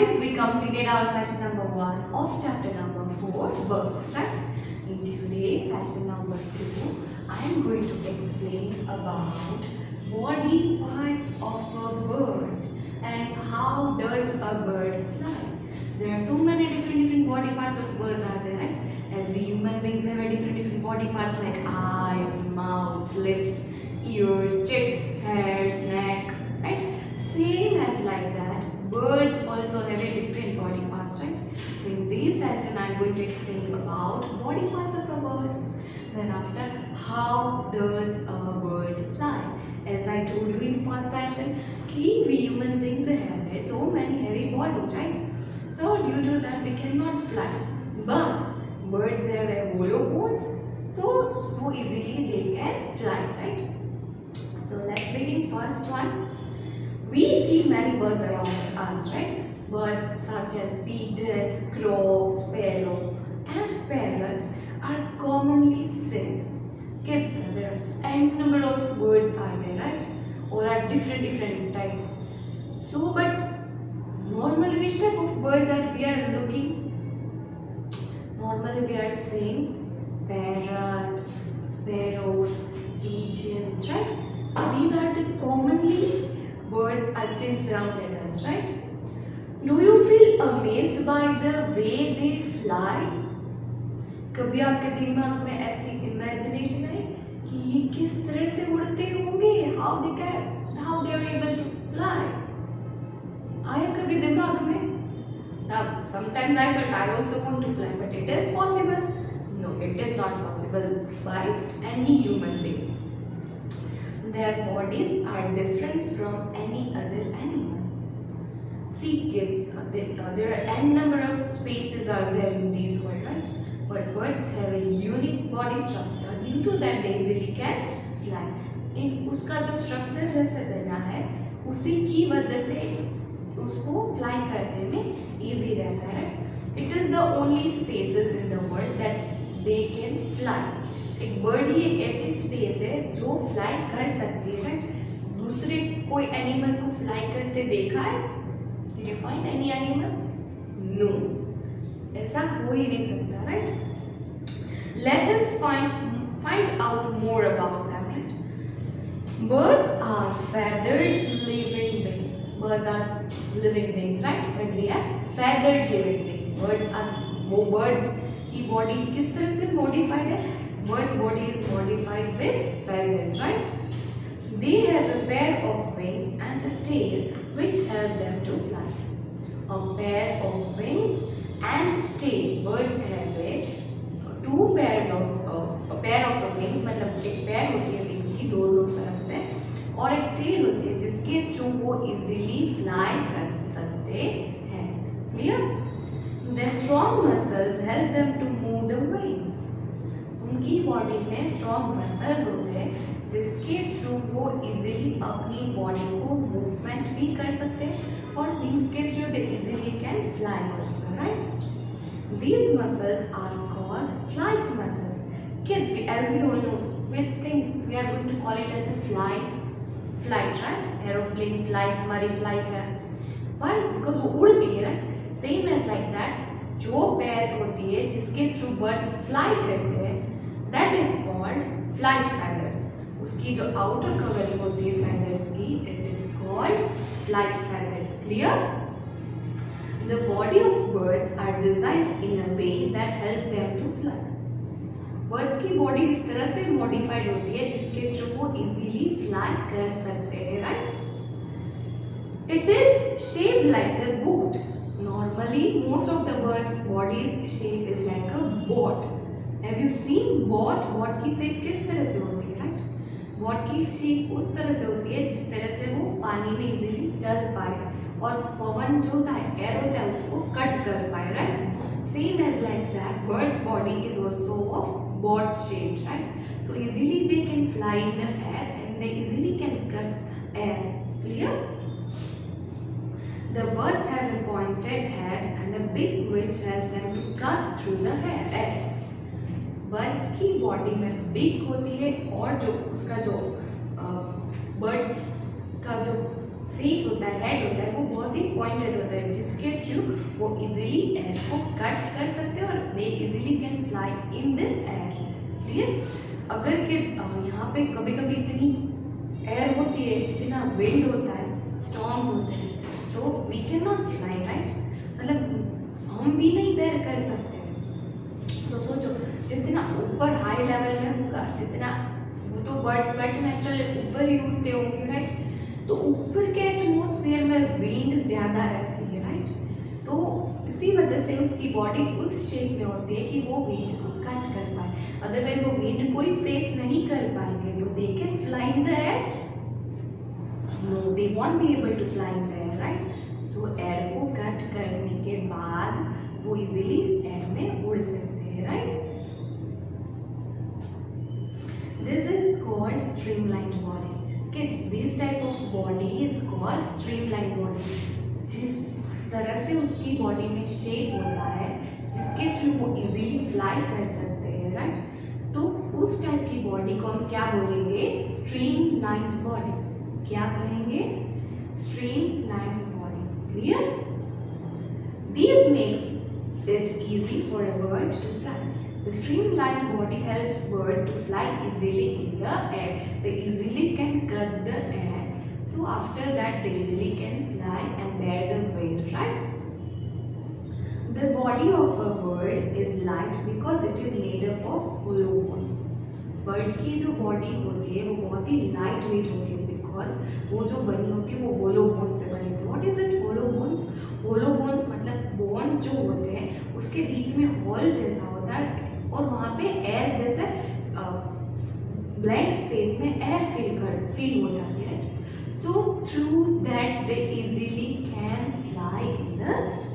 kids, we completed our session number 1 of chapter number 4, birds, right? In today's session number 2, I am going to explain about body parts of a bird and how does a bird fly. There are so many different body parts of birds are there, right? As we human beings have a different body parts like eyes, mouth, lips, ears, cheeks, hairs, neck, right? Same as like that, birds also have a different body parts, right? So in this session, I am going to explain about body parts of a bird. Then after, how does a bird fly? As I told you in first session, we human beings have so many heavy body, right? So due to that, we cannot fly. But birds have a hollow bones, so more easily they can fly, right? So let's begin first one. We see many birds around us, right? Birds such as pigeon, crow, sparrow and parrot are commonly seen. Kids, there are n number of birds are there, right? All are different types. So, but normally which type of birds are we are looking? Normally we are seeing parrot, sparrows, pigeons, right? So these are the commonly birds are seen surrounded us, right? Do you feel amazed by the way they fly? कभी आपके दिमाग में ऐसी imagination है कि ये किस तरह से उड़ते होंगे? How they are able to fly? आया कभी दिमाग में? Now sometimes I felt I also want to fly, but it is possible? No, it is not possible by any human being. Their bodies are different from any other animal. See kids, there are n number of species are there in this world, right? But birds have a unique body structure. Due to that, they easily can fly. In उसका जो structure जैसे बना है, उसी की वजह से उसको fly करने में easy रहता है. It is the only species in the world that they can fly. एक बर्ड ही एक ऐसी स्पेस है जो फ्लाई कर सकती है, राइट? दूसरे कोई एनिमल को फ्लाई करते देखा है? Did you find any animal? No. ऐसा हो ही नहीं सकता, right? Let us find out more about them, right? Birds are feathered living beings. Birds are living beings, right? But they are feathered living beings. Birds की body किस तरह से modified है? Bird's body is modified with feathers, right? They have a pair of wings and a tail which help them to fly. A pair of wings and tail. Birds have a pair of wings, मतलब एक पैर होती है wings की दोनों तरफ से और एक tail होती है जिसके थ्रू वो easily fly कर सकते हैं. Clear? Their strong muscles help them to move the wings. उनकी बॉडी में स्ट्रॉन्ग मसल्स होते हैं जिसके थ्रू वो इजीली अपनी बॉडी को मूवमेंट भी कर सकते हैं और विंग्स के through they easily can fly also, right? These muscles are called flight muscles. Kids, as we all know, which thing we are going to call it as a flight, right? Aeroplane flight, हमारी flight है. Why? Because वो उड़ती है, right? Same as like that, जो पैर होती है जिसके थ्रू बर्ड्स फ्लाई करते हैं, that is called flight feathers. उसकी जो outer covering होती है feathers की, it is called flight feathers. Clear? The body of birds are designed in a way that help them to fly. Birds की body इस तरह से modified होती है जिसके थ्रू वो easily fly कर सकते हैं, right? It is shaped like the boat. Normally, most of the birds' bodies shape is like a boat. Have you seen boat? Boat की शेप किस तरह से होती है, राइट? बोट की शेप उस तरह से होती है जिस तरह से वो पानी में इजीली चल पाए और पवन जो होता है, एयर होता है, उसको कट कर पाए, right? Same as like that, birds body is also of boat shape, right? So easily they can fly in the air and they easily can cut air. Clear? The birds have a pointed head and a big which help them to cut through the air. Birds की body में big होती है और जो उसका जो bird का जो फेस होता है, हेड होता है, वो बहुत ही पॉइंटेड होता है, जिसके थ्रू वो इजीली एयर को कट कर सकते हैं और दे easily can fly in the air. Clear? अगर किड्स यहाँ पे कभी कभी इतनी एयर होती है, इतना विंड होता है, स्टॉर्म्स होते हैं, तो we can not fly, right? मतलब हम भी नहीं बेयर कर सकते हैं। तो सोचो जितना ऊपर हाई लेवल में होगा, जितना वो तो बर्ड्स बट नेचुरली ऊपर ही उड़ते होंगे, राइट? तो ऊपर के एटमॉस्फेयर में विंड ज़्यादा रहती है, राइट? तो इसी वजह से उसकी बॉडी उस शेप में होती है कि वो विंड को कट कर पाए। अदरवाइज वो विंड को ही फेस नहीं कर पाएंगे, तो they can fly in the air? No, they won't be able to fly in the air, right? So air को कट करने के बाद वो इजीली एयर में उड़ सकते हैं, right? This is called streamlined body. Kids, this type of body is called streamlined body. जिस तरह से उसकी बॉडी में शेप होता है, जिसके थ्रू वो इजीली फ्लाई कर सकते हैं, राइट? तो उस टाइप की बॉडी को हम क्या बोलेंगे? Streamlined body. क्या कहेंगे? Streamlined body. Clear? These makes it easy for a bird to fly. The streamlined body helps bird to fly easily in the air. They easily can cut the air. So after that they easily can fly and bear the wind, right? The body of a bird is light because it is made up of hollow bones. Bird की जो body होती है वो बहुत ही light weight होती है, because वो जो बनी होती है वो होलो बोन से बनी होती है। What is it hollow bones? Hollow bones मतलब बोन्स जो होते हैं उसके बीच में होल जैसा होता है और वहाँ पे एयर जैसे ब्लैंक स्पेस में एयर फील हो जाती है। So through that they easily can fly in the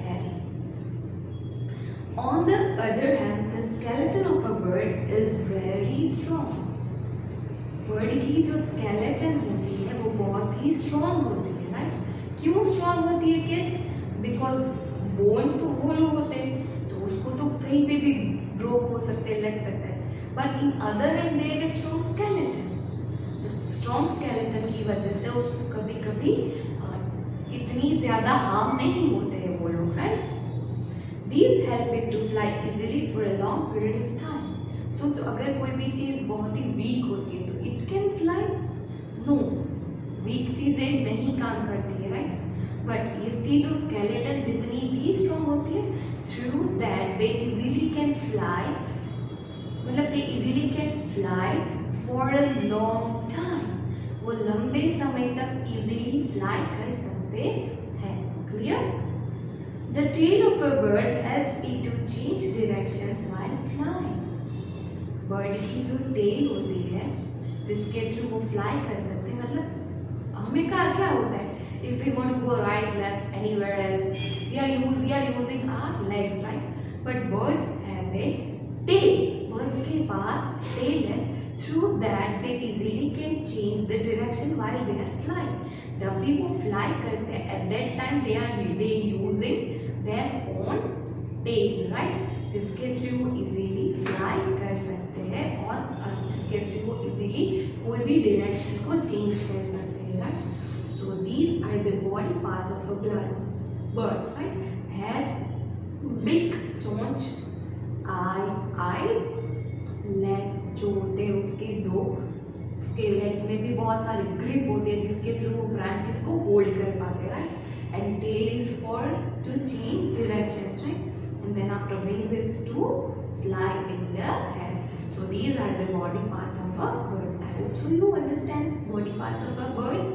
air. On the other hand the skeleton of a bird is very strong. Bird की जो स्केलेटन होती है वो बहुत ही स्ट्रॉन्ग होती है, राइट? क्यों स्ट्रॉन्ग होती है किड्स? बिकॉज बोन्स तो होलो होते हैं, तो उसको तो कहीं पे भी ब्रोक हो सकते हैं, लग सकते हैं, but in other and they have strong skeleton. तो स्ट्रॉन्ग स्केलेटन की वजह से उसको कभी कभी इतनी ज़्यादा हार्म नहीं होते हैं वो लोग, right? These help it to fly easily for a long period of time. सोचो अगर कोई भी चीज़ बहुत ही वीक होती है तो it can fly? No, weak चीज़ें नहीं काम करती है, राइट? बट इसकी जो स्केलेटन जितनी भी स्ट्रॉन्ग होती है, through that they easily can fly, मतलब they easily can fly for a long time. वो लंबे समय तक इजीली फ्लाई कर सकते हैं। Clear? The tail of a bird helps it to change directions while flying. Bird की जो टेल होती है जिसके थ्रू वो फ्लाई कर सकते हैं, मतलब हमें क्या होता है? If we want to go right, left, anywhere else, we are using our legs, right? But birds have a tail. Birds के पास tail है. Through that they easily can change the direction while they are flying. जब भी वो fly करते हैं, at that time they using their own tail, right? जिसके through वो easily fly कर सकते हैं और जिसके थ्रू वो easily कोई भी direction को change कर सकते हैं, right? So these are the body parts of a birds, right? Head, big चोंच, eyes, legs जो होते हैं उसके legs में भी बहुत सारी grip होती है जिसके थ्रू वो branches को hold कर पाते हैं, right? And tail is for to change directions, right? And then after wings is to fly in the air. So these are the body parts of a bird. I hope so you understand body parts of a bird.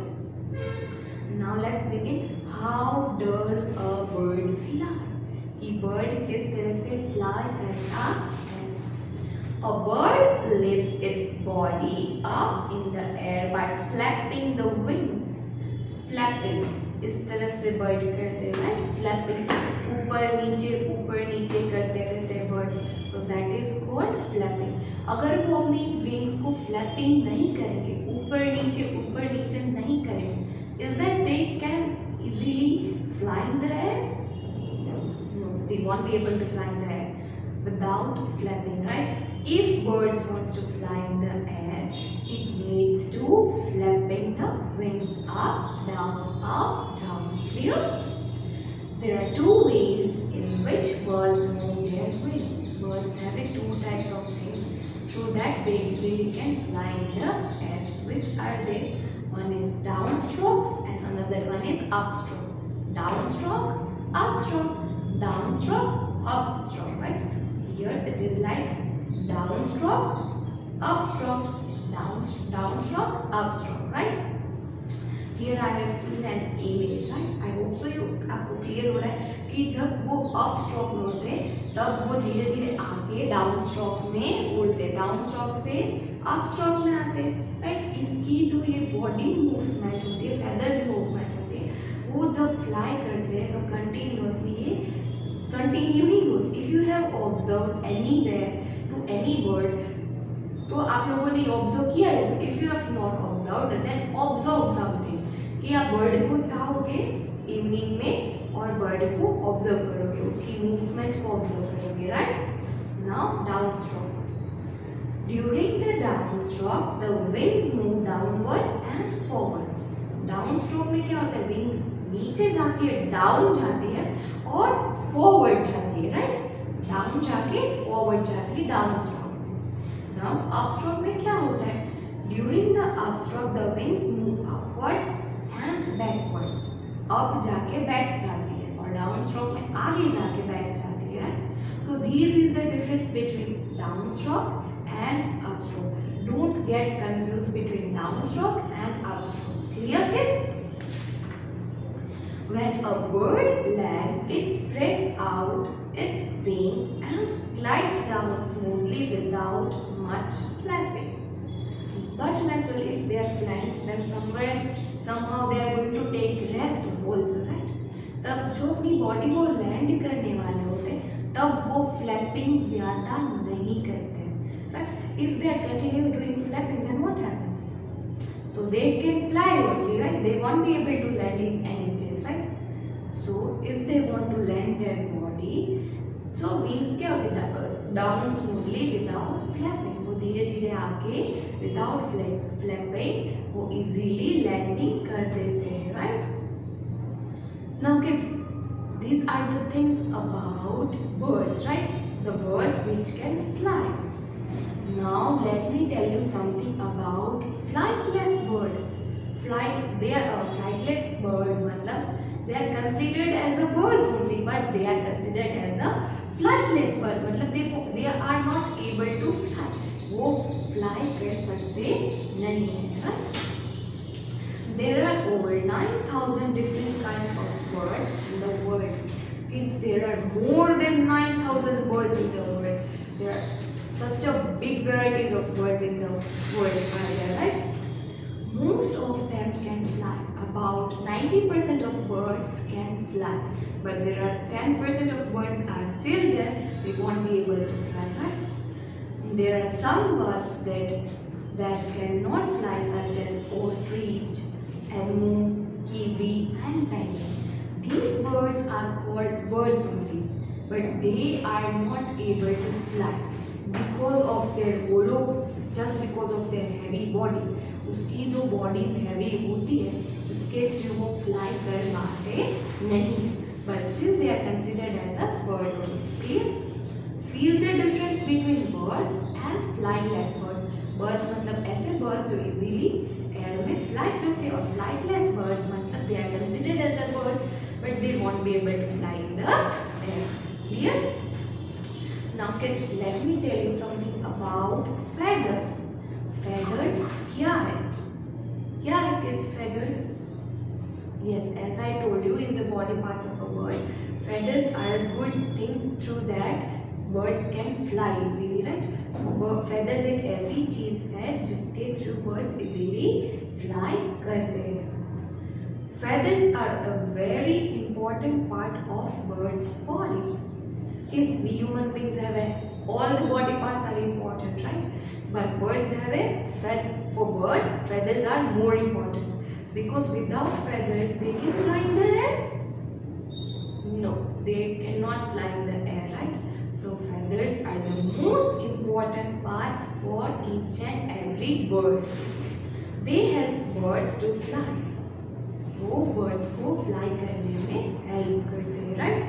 Now let's begin. How does a bird fly? कि bird किस तरह से fly करता है? A bird lifts its body up in the air by flapping the wings. Flapping, इस तरह से bird करते हैं, right? Flapping, ऊपर नीचे करते रहते हैं birds. So that is called flapping. अगर वो अपनी wings को flapping नहीं करेंगे, ऊपर नीचे नहीं करेंगे, is that they can easily fly in the air? No, they won't be able to fly in the air. without flapping, right? If birds wants to fly in the air, it needs to flapping the wings up, down. Clear? There are two ways in which birds move their wings. Birds have two types of things through that they easily can fly in the air. Which are they? One is downstroke and another one is upstroke. Downstroke, upstroke, downstroke, upstroke, right? Here it is like downstroke, upstroke, downstroke, upstroke, right? Here I have seen an image, right? I hope so you आपको clear हो रहा है कि जब वो up stroke में होते तब वो धीरे धीरे आके डाउन स्ट्रोक में उड़ते, डाउन स्ट्रोक से अप स्ट्रोक में आते, राइट? इसकी जो ये बॉडी मूवमेंट होती है, फेदर्स मूवमेंट होती है, वो जब फ्लाई करते हैं तो कंटिन्यूअसली ये कंटिन्यू ही होती। If you have observe anywhere to any bird, तो आप लोगों ने ऑब्जर्व किया है। If you have not observe then observe something, कि आप बर्ड को चाहोगे इवनिंग में और बर्ड को ऑब्जर्व करोगे, उसकी मूवमेंट को ऑब्जर्व करोगे, right? Now down stroke. During the down stroke the wings move downwards and forwards. Down stroke में क्या होता है? विंग्स नीचे जाती है, डाउन जाती है और फॉरवर्ड जाती है, राइट? डाउन जाके फॉरवर्ड जाती है down stroke. Now up stroke में क्या होता है? During the up stroke the wings move upwards and backwards. Up जाके बैक जाती है और डाउन स्ट्रोक में आगे जाके बैक जाती है, right? So this is the difference between down stroke and up stroke. Don't get confused between down stroke and up stroke. Clear, kids? When a bird lands, it spreads out its wings and glides down smoothly without much flapping. But naturally, if they are flying, then somehow they are going to take rest also, right? तब जो अपनी body को land करने वाले होते तब वो flapping ज़्यादा नहीं करते, right? If they are continue doing flapping, then what happens? So they can fly only, right? They won't be able to land in any place, right? So if they want to land their body, so wings क्या होते हैं? Down smoothly without flapping. वो धीरे धीरे आके without flapping वो easily landing कर देते हैं, right? Now kids, these are the things about birds, right? The birds which can fly. Now let me tell you something about flightless bird. They are a flightless bird, मतलब they are considered as a birds only, but they are considered as a flightless bird. मतलब they are not able to fly. वो fly कर सकते नहीं हैं, right? There are over 9,000 different kinds of birds in the world. Kids, there are more than 9,000 birds in the world. There are such a big varieties of birds in the world, are there, right? Most of them can fly. About 90% of birds can fly, but there are 10% of birds are still there. They won't be able to fly, right? There are some birds that cannot fly, such as ostrich, emu, kiwi, and penguin. These birds are called birds only, but they are not able to fly. Because of their बोलो just because of their heavy bodies, उसकी जो bodies heavy होती है इसके through वो fly कर पाते नहीं, but still they are considered as a bird only. Clear? Feel the difference between birds and flightless birds. Birds मतलब ऐसे birds जो easily air में fly करते हैं और flightless birds मतलब they are considered as a birds but they won't be able to fly in the air. Clear? Now kids, let me tell you something about feathers. Feathers क्या है? क्या है kids feathers? Yes, as I told you in the body parts of a bird, feathers are a good thing through that birds can fly easily, right? Feathers एक ऐसी चीज है जिसके through birds easily fly करते हैं. Feathers are a very important part of bird's body. Kids, we human beings have all the body parts are important, right? But birds have for birds, feathers are more important because without feathers they can fly in the air? No, they cannot fly in the air, right? So feathers are the most important parts for each and every bird. They help birds to fly. वो birds को fly करने में help करते हैं, right?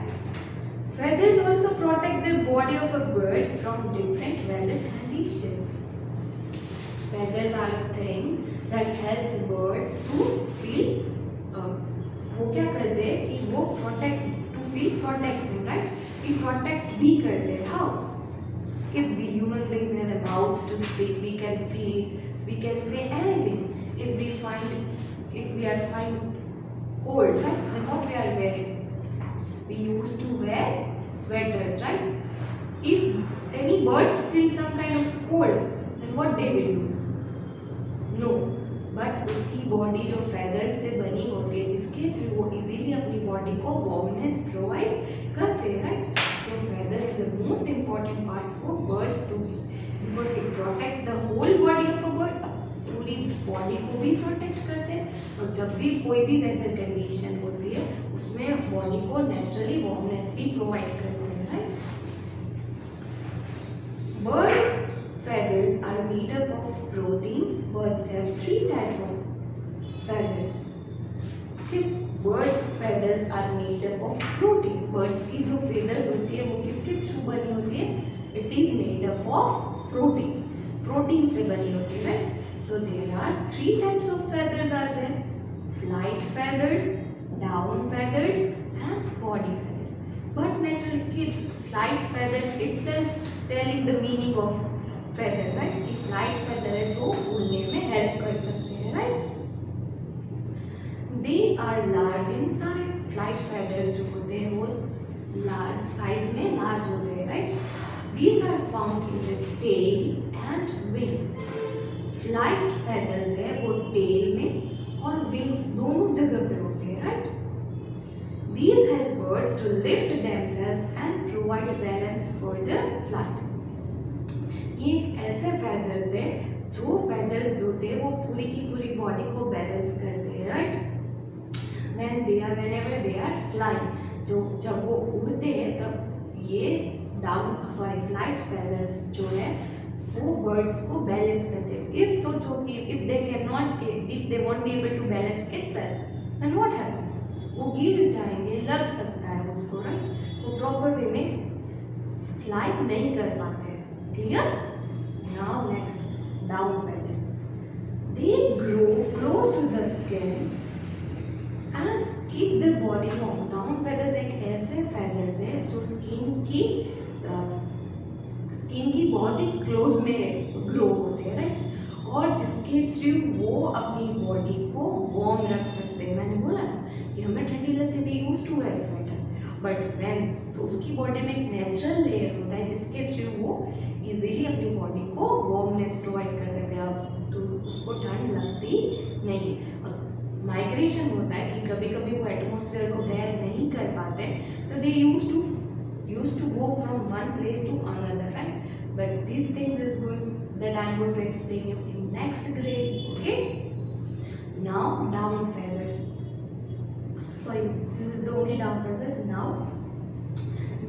Feathers also protect the body of a bird from different weather conditions. Feathers are a thing that helps birds to feel वो क्या करते हैं कि वो protect to feel protection, right? We protect भी करते हैं. How? Kids, we human beings have a mouth to speak. We can feel. We can say anything. If we are find cold, right? Then what we are wearing? We used to wear sweaters, right? If any birds feel some kind of cold, then what they will do? No. But उसकी body जो feathers से बनी होती है, जिसके through वो easily अपनी body को warmness provide करते हैं, right? So feather is the most important part for birds to be, because it protects the whole body of a bird. पूरी बॉडी को भी प्रोटेक्ट करते हैं और जब भी कोई भी वेदर कंडीशन होती है उसमें बॉडी को नेचुरली वार्मनेस भी प्रोवाइड करते हैं, right? Bird feathers are made up of protein. Birds have 3 types of feathers. Kids, birds feathers are made up of protein. Birds की जो feathers होती है वो किसके थ्रू बनी होती है? It is made up of protein. Protein से बनी होती है, right? So there are 3 types of feathers are there: flight feathers, down feathers, and body feathers. But naturally, kids, flight feathers itself is telling the meaning of feather, right? कि flight feather है जो उड़ने में help कर सकते हैं, right? They are large in size. Flight feathers जो होते हैं वो large size में large होते हैं, right? These are found in the tail and wing. Flight feathers है वो टेल में और विंग्स दोनों जगह पे होते हैं, right? These help birds to lift themselves and provide balance for the flight. ये एक ऐसे फेदर्स है जो फेदर्स होते हैं वो पूरी की पूरी बॉडी को बैलेंस करते हैं, right? whenever they are flying, जो जब वो उड़ते हैं तब ये फ्लाइट फेदर्स जो है वो बर्ड्स को बैलेंस करते हैं. इफ सोचो कि if they won't be able to balance itself, then what happen? वो गिर जाएंगे, लग सकता है उसको, राइट? वो प्रॉपर वे में फ्लाई नहीं कर पाते हैं. Clear? Now next, down feathers. They grow close to the skin and keep the body warm. Down feathers एक ऐसे फेदर्स है जो स्किन की बहुत ही क्लोज में ग्रो होते हैं, राइट? और जिसके थ्रू वो अपनी बॉडी को वार्म रख सकते हैं. मैंने बोला ना कि हमें ठंडी लगती है, we used to wear sweater, but when तो उसकी बॉडी में एक नेचुरल लेयर होता है जिसके थ्रू वो इजीली अपनी बॉडी को वार्मनेस प्रोवाइड कर सकते हैं. अब तो उसको ठंड लगती नहीं. माइग्रेशन होता है कि कभी कभी वो एटमोसफेयर को बेयर नहीं कर पाते, तो दे used to go from one place to another, right? But these things is that I'm going to explain you in next grade, okay? Now down feathers. Sorry, this is the only down feathers. Now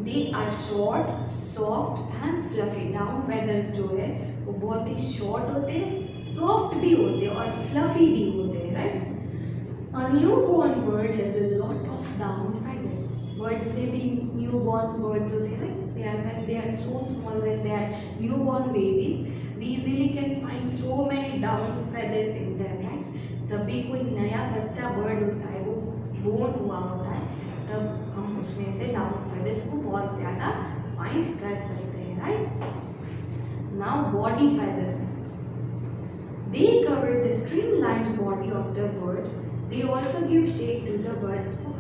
they are short, soft and fluffy. Down feathers जो है वो बहुत ही short होते हैं, soft भी होते हैं और fluffy भी होते हैं, right? A newborn bird has a lot of down feathers. Birds may be newborn birds होते हैं, right? When they are so small, when they are newborn babies, we easily can find so many down feathers in them, right? जब भी कोई नया बच्चा bird होता है, वो बोर्न हुआ होता है, तब हम उसमें से डाउन feathers को बहुत ज़्यादा फाइंड कर सकते हैं, right? Now body feathers. They cover the streamlined body of the bird. They also give shape to the bird's body.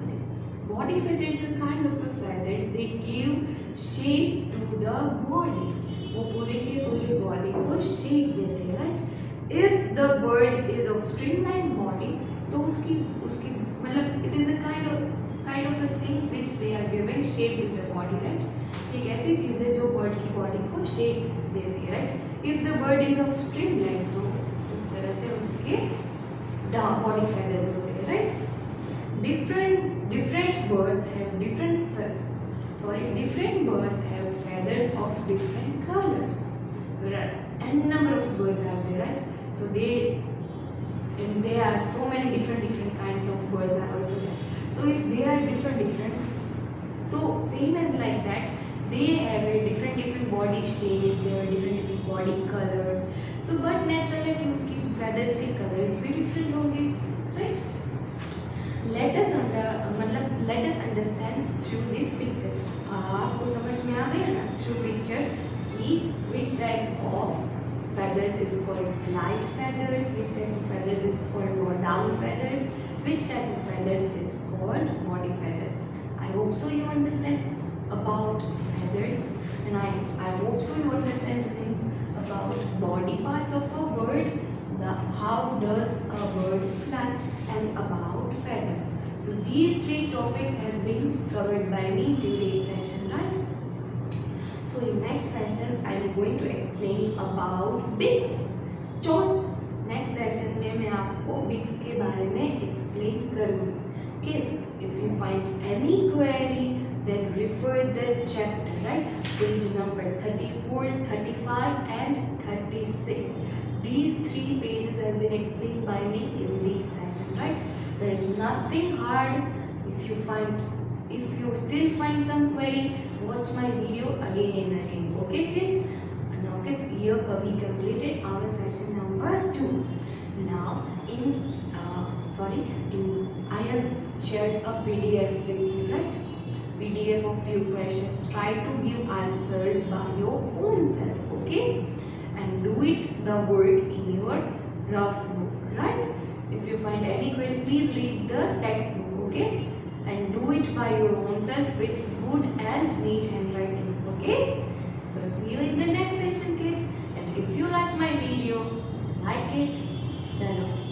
Body feathers are kind of a feathers. They give shape to the body. वो पूरे के पूरे body को shape देते हैं, right? If the bird is of streamlined body, तो उसकी मतलब it is a kind of a thing which they are giving shape to the body, right? एक ऐसी चीज़ है जो bird की body को shape देती है, right? If the bird is of streamlined, तो उस तरह से उसके body feathers होते हैं, right? different birds have different birds have feathers of different colors. There are n number of birds are there, right? So there are so many different kinds of birds are also there. So if they are different, so same as like that, they have a different body shape, they have different body colors. So but naturally कि उसकी feathers के colors भी different होंगे, right? Let us understand through this picture. आपको समझ में आ गया ना through picture कि which type of feathers is called flight feathers, which type of feathers is called down feathers, which type of feathers is called body feathers. I hope so you understand about feathers, and I hope so you understand the things about body parts of a bird, how does a bird fly, and about feathers. So these three topics has been covered by me today's session, right? So in next session I am going to explain about beaks, चोंच. Next session में मैं आपको beaks के बारे में explain करूँगी. Kids, if you find any query, then refer the chapter, right? Page number 34, 35 and 36. These three pages have been explained by me in this session, right? There is nothing hard. If you still find some query, watch my video again and again. Okay, kids? Now, kids, here we completed our session number 2. Now, I have shared a PDF with you, right? PDF of few questions. Try to give answers by your own self, okay? And do it the work in your rough book, right? If you find any query, please read the textbook, okay? And do it by your own self with good and neat handwriting, okay? So see you in the next session, kids. And if you like my video, like it, chalo.